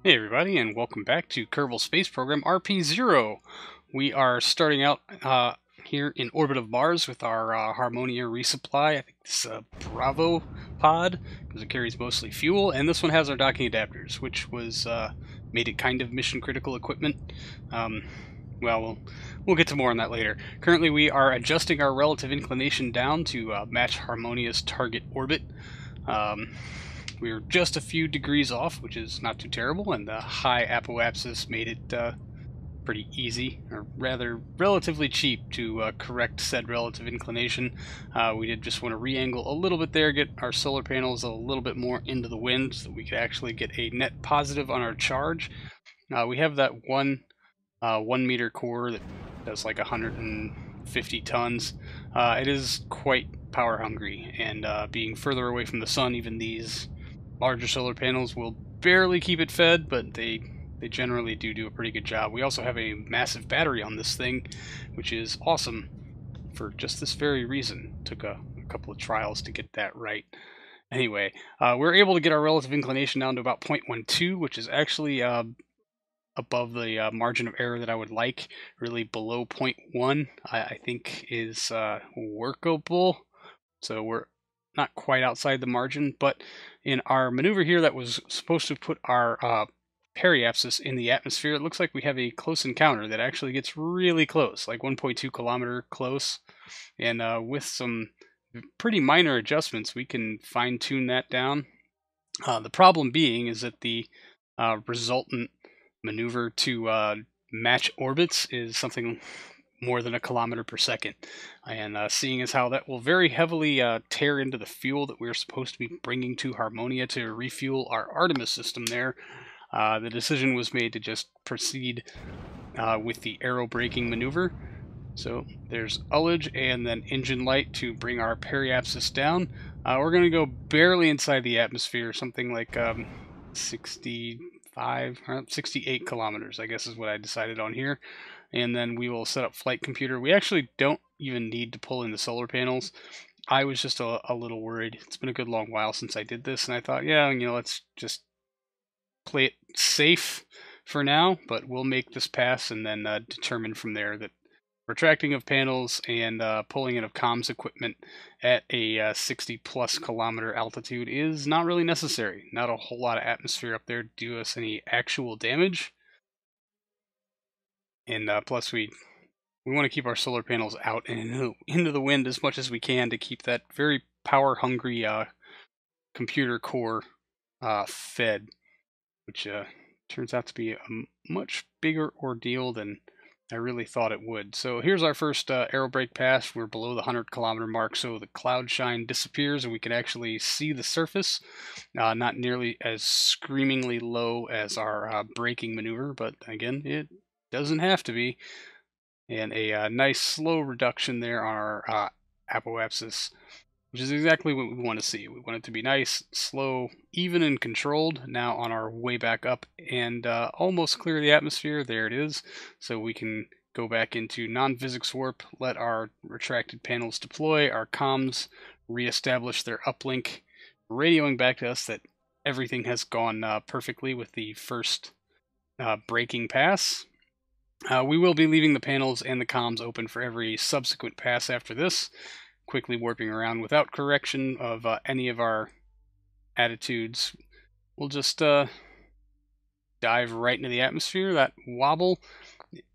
Hey everybody, and welcome back to Kerbal Space Program RP-0. We are starting out here in orbit of Mars with our Harmonia Resupply. I think this is a Bravo pod, because it carries mostly fuel, and this one has our docking adapters, which was made it kind of mission-critical equipment. Well, we'll get to more on that later. Currently we are adjusting our relative inclination down to match Harmonia's target orbit. We're just a few degrees off, which is not too terrible, and the high apoapsis made it pretty easy, or rather relatively cheap to correct said relative inclination. We did just want to re-angle a little bit there, get our solar panels a little bit more into the wind so that we could actually get a net positive on our charge. We have that one 1 meter core that does like 150 tons. It is quite power hungry, and being further away from the sun, even these larger solar panels will barely keep it fed, but they generally do a pretty good job. We also have a massive battery on this thing, which is awesome for just this very reason. Took a couple of trials to get that right. Anyway, we're able to get our relative inclination down to about 0.12, which is actually above the margin of error that I would like. Really below 0.1, I think is workable. So we're not quite outside the margin, but in our maneuver here that was supposed to put our periapsis in the atmosphere, it looks like we have a close encounter that actually gets really close, like 1.2 kilometer close, and with some pretty minor adjustments we can fine-tune that down. The problem being is that the resultant maneuver to match orbits is something more than 1 kilometer per second, and seeing as how that will very heavily tear into the fuel that we're supposed to be bringing to Harmonia to refuel our Artemis system there, the decision was made to just proceed with the Aero braking maneuver. So there's ullage and then engine light to bring our periapsis down. We're going to go barely inside the atmosphere, something like 68 kilometers, I guess is what I decided on here. And then we will set up flight computer. We actually don't even need to pull in the solar panels. I was just a little worried. It's been a good long while since I did this, and I thought, yeah, let's just play it safe for now, but we'll make this pass and then determine from there that retracting of panels and pulling in of comms equipment at a 60 plus kilometer altitude is not really necessary. Not a whole lot of atmosphere up there to do us any actual damage. And plus we want to keep our solar panels out and into the wind as much as we can to keep that very power hungry computer core fed, which turns out to be a much bigger ordeal than I really thought it would. So here's our first aero brake pass. We're below the 100 kilometer mark, so the cloud shine disappears and we can actually see the surface. Not nearly as screamingly low as our braking maneuver, but again, it doesn't have to be. And a nice slow reduction there on our apoapsis, which is exactly what we want to see. We want it to be nice, slow, even, and controlled. Now on our way back up and almost clear the atmosphere. There it is. So we can go back into non-physics warp, let our retracted panels deploy, our comms reestablish their uplink, radioing back to us that everything has gone perfectly with the first braking pass. We will be leaving the panels and the comms open for every subsequent pass after this, quickly warping around without correction of any of our attitudes. We'll just dive right into the atmosphere. That wobble,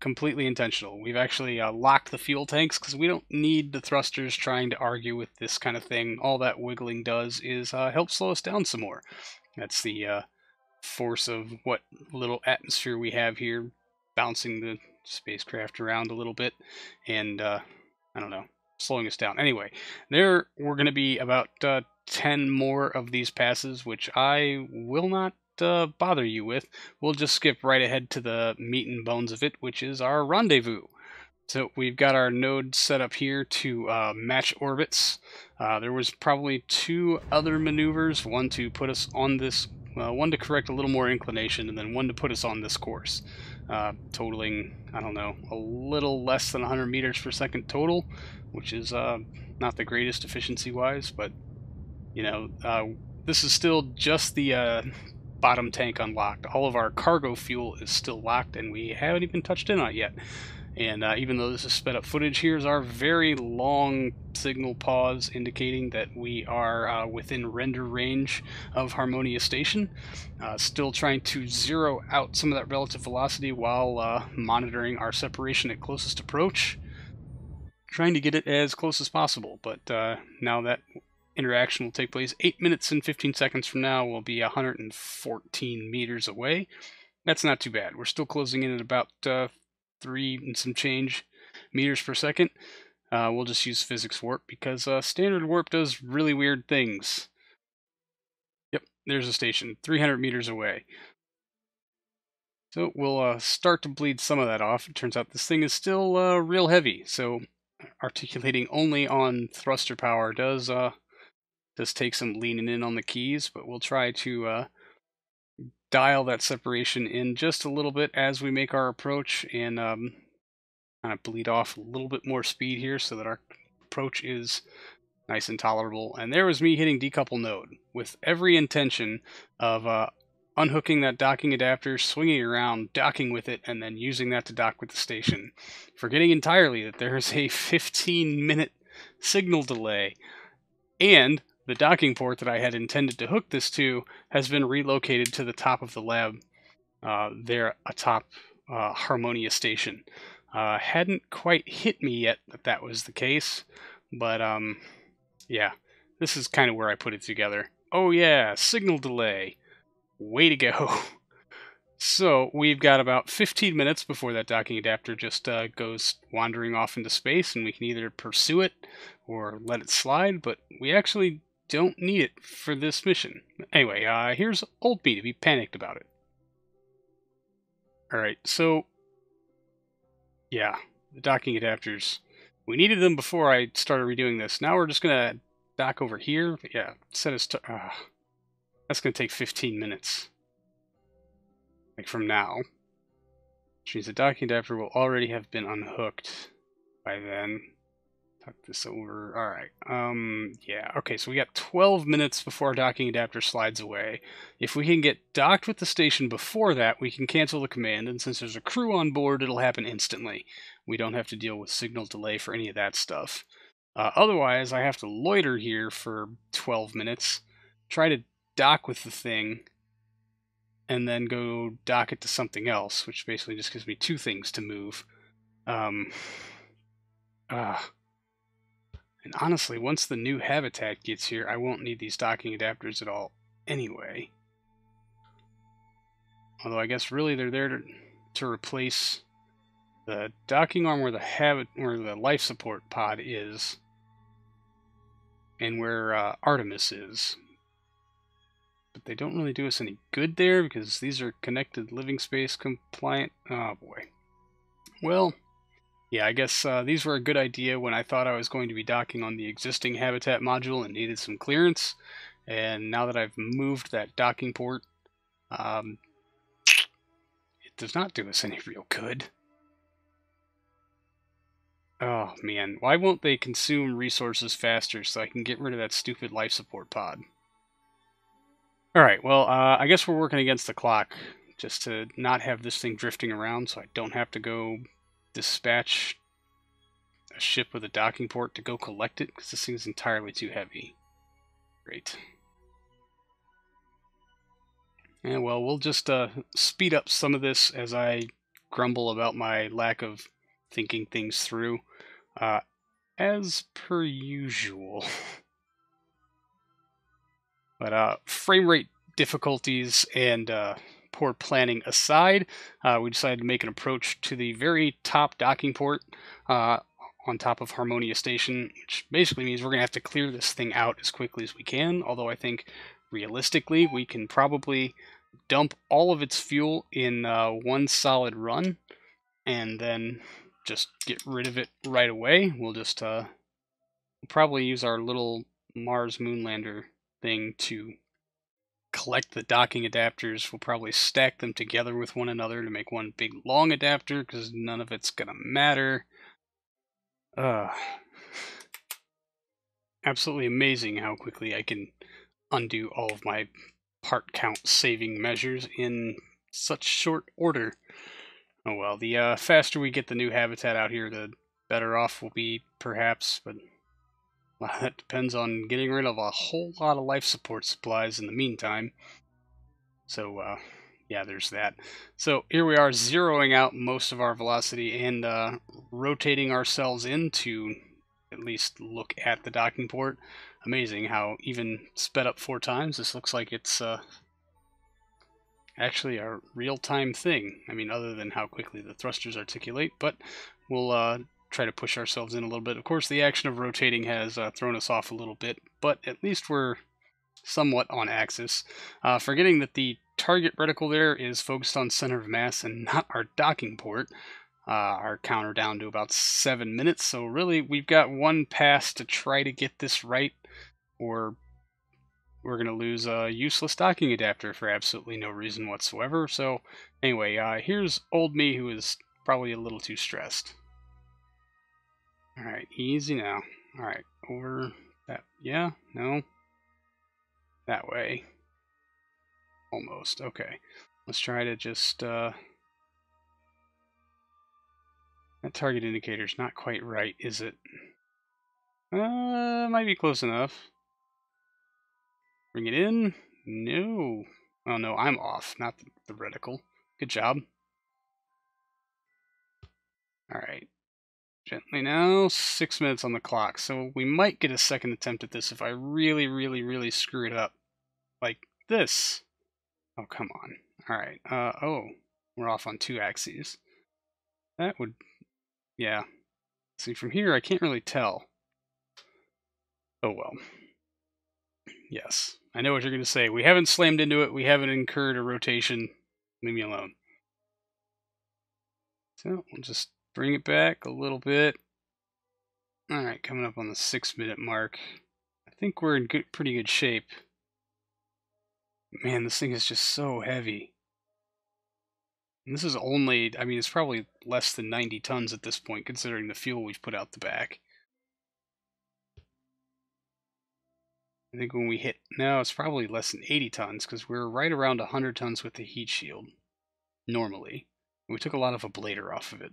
completely intentional. We've actually locked the fuel tanks because we don't need the thrusters trying to argue with this kind of thing. All that wiggling does is help slow us down some more. That's the force of what little atmosphere we have here, bouncing the spacecraft around a little bit and I don't know, slowing us down. Anyway, there we're going to be about 10 more of these passes, which I will not bother you with. We'll just skip right ahead to the meat and bones of it, which is our rendezvous. So we've got our node set up here to match orbits. There was probably 2 other maneuvers, one to put us on this, one to correct a little more inclination, and then one to put us on this course, totaling, I don't know, a little less than 100 meters per second total, which is not the greatest efficiency-wise, but, this is still just the bottom tank unlocked. All of our cargo fuel is still locked, and we haven't even touched in on it yet. And even though this is sped up footage, here's our very long signal pause indicating that we are within render range of Harmonia Station. Still trying to zero out some of that relative velocity while monitoring our separation at closest approach. Trying to get it as close as possible, but now that interaction will take place 8 minutes and 15 seconds from now, we'll be 114 meters away. That's not too bad. We're still closing in at about 3 and some change meters per second. We'll just use physics warp because standard warp does really weird things. Yep, there's a station 300 meters away. So we'll start to bleed some of that off. It turns out this thing is still real heavy, so articulating only on thruster power does take some leaning in on the keys, but we'll try to dial that separation in just a little bit as we make our approach and kind of bleed off a little bit more speed here so that our approach is nice and tolerable. And there was me hitting decouple node with every intention of unhooking that docking adapter, swinging around, docking with it, and then using that to dock with the station, forgetting entirely that there's a 15-minute signal delay, and the docking port that I had intended to hook this to has been relocated to the top of the lab there atop Harmonia Station. Hadn't quite hit me yet that that was the case, but yeah, this is kind of where I put it together. Oh yeah, signal delay. Way to go. So we've got about 15 minutes before that docking adapter just goes wandering off into space, and we can either pursue it or let it slide, but we actually don't need it for this mission. Anyway, here's old me to be panicked about it. Alright, so yeah, the docking adapters. We needed them before I started redoing this. Now we're just going to dock over here. But yeah, set us to... that's going to take 15 minutes. Like from now. Which means the docking adapter will already have been unhooked by then. Tuck this over. Alright. Yeah. Okay, so we got 12 minutes before our docking adapter slides away. If we can get docked with the station before that, we can cancel the command, and since there's a crew on board, it'll happen instantly. We don't have to deal with signal delay for any of that stuff. Otherwise, I have to loiter here for 12 minutes, try to dock with the thing, and then go dock it to something else, which basically just gives me two things to move. And honestly, once the new habitat gets here, I won't need these docking adapters at all anyway. Although I guess really they're there to replace the docking arm where the life support pod is, and where Artemis is. But they don't really do us any good there because these are connected living space compliant. Oh boy. Well, yeah, I guess these were a good idea when I thought I was going to be docking on the existing habitat module and needed some clearance. And now that I've moved that docking port, it does not do us any real good. Oh man, why won't they consume resources faster so I can get rid of that stupid life support pod? Alright, well, I guess we're working against the clock just to not have this thing drifting around so I don't have to go dispatch a ship with a docking port to go collect it because this thing's entirely too heavy. Great. And well, we'll just speed up some of this as I grumble about my lack of thinking things through, as per usual. But frame rate difficulties and poor planning aside, we decided to make an approach to the very top docking port on top of Harmonia Station, which basically means we're going to have to clear this thing out as quickly as we can, although I think realistically we can probably dump all of its fuel in one solid run and then just get rid of it right away. We'll just probably use our little Mars Moonlander thing to collect the docking adapters. We'll probably stack them together with one another to make one big long adapter because none of it's gonna matter. Absolutely amazing how quickly I can undo all of my part count saving measures in such short order. Oh well, the faster we get the new habitat out here, the better off we'll be, perhaps, but well, that depends on getting rid of a whole lot of life support supplies in the meantime. So, yeah, there's that. So here we are, zeroing out most of our velocity and rotating ourselves in to at least look at the docking port. Amazing how even sped up 4 times, this looks like it's actually a real-time thing. I mean, other than how quickly the thrusters articulate, but we'll try to push ourselves in a little bit. Of course, the action of rotating has thrown us off a little bit, but at least we're somewhat on axis. Forgetting that the target reticle there is focused on center of mass and not our docking port. Our counter down to about 7 minutes, so really we've got one pass to try to get this right, or we're going to lose a useless docking adapter for absolutely no reason whatsoever. So anyway, here's old me, who is probably a little too stressed. Alright, easy now. Alright, over that. Yeah, no. That way. Almost. Okay. Let's try to just, that target indicator's not quite right, is it? Might be close enough. Bring it in. No. Oh no, I'm off, not the reticle. Good job. Alright. Gently now. 6 minutes on the clock, so we might get a second attempt at this if I really, really, really screw it up. Like this. Oh, come on. Alright, oh. We're off on 2 axes. That would... yeah. See, from here, I can't really tell. Oh well. Yes. I know what you're going to say. We haven't slammed into it. We haven't incurred a rotation. Leave me alone. So, we'll just bring it back a little bit. Alright, coming up on the 6-minute mark. I think we're in pretty good shape. Man, this thing is just so heavy. And this is only, I mean, it's probably less than 90 tons at this point, considering the fuel we've put out the back. I think when we hit, no, it's probably less than 80 tons, because we're right around 100 tons with the heat shield, normally. We took a lot of ablator off of it.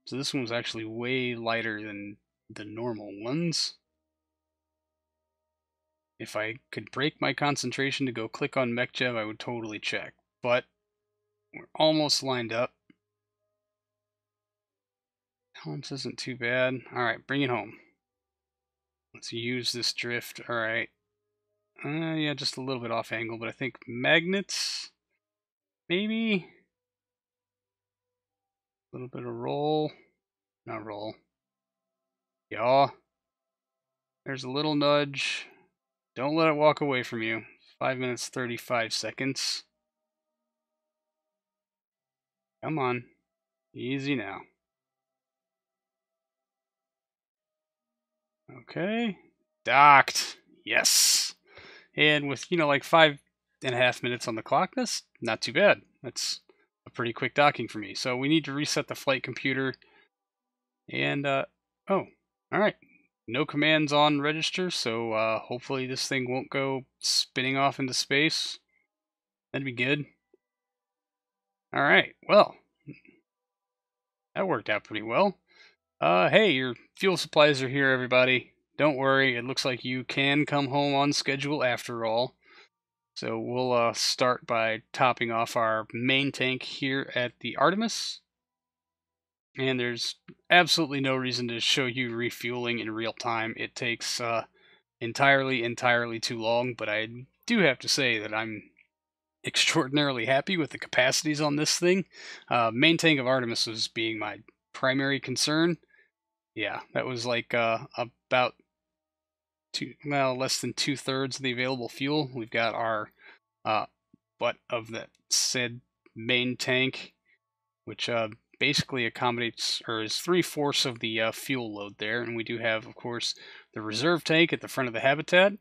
So this one was actually way lighter than the normal ones. If I could break my concentration to go click on Mech Jeb, I would totally check. But we're almost lined up. Balance isn't too bad. Alright, bring it home. Let's use this drift. Alright. Yeah, just a little bit off angle, but I think magnets, maybe? A little bit of roll. Not roll. Yeah. There's a little nudge. Don't let it walk away from you. 5 minutes, 35 seconds. Come on. Easy now. Okay. Docked. Yes. And with, you know, like 5.5 minutes on the clock, that's not too bad. That's a pretty quick docking for me. So we need to reset the flight computer. And, oh, alright. No commands on register, so hopefully this thing won't go spinning off into space. That'd be good. Alright, well, that worked out pretty well. Hey, your fuel supplies are here, everybody. Don't worry, it looks like you can come home on schedule after all. So we'll start by topping off our main tank here at the Artemis. And there's absolutely no reason to show you refueling in real time. It takes entirely too long, but I do have to say that I'm extraordinarily happy with the capacities on this thing. Main tank of Artemis was being my primary concern. Yeah, that was like about less than 2/3 of the available fuel. We've got our butt of that said main tank, which basically accommodates, or is 3/4 of the fuel load there. And we do have, of course, the reserve tank at the front of the habitat,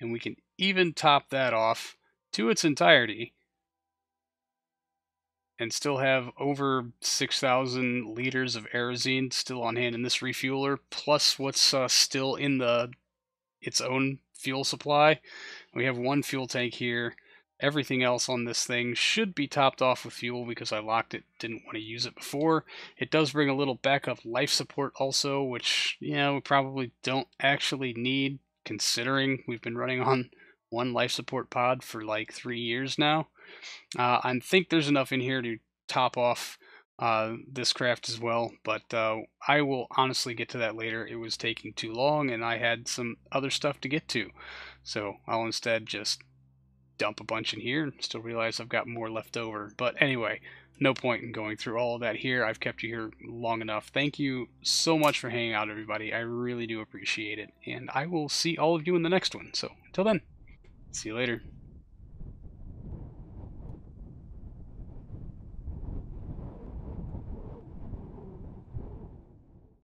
and we can even top that off to its entirety and still have over 6,000 liters of Aerozine still on hand in this refueler, plus what's still in its own fuel supply. We have one fuel tank here, Everything else on this thing should be topped off with fuel because I locked it, didn't want to use it before. It does bring a little backup life support also, which, you know, we probably don't actually need, considering we've been running on one life support pod for like 3 years now. I think there's enough in here to top off this craft as well, but I will honestly get to that later. It was taking too long and I had some other stuff to get to, so I'll instead just dump a bunch in here and still realize I've got more left over. But anyway, no point in going through all of that here. I've kept you here long enough. Thank you so much for hanging out, everybody. I really do appreciate it, and I will see all of you in the next one. So until then, see you later.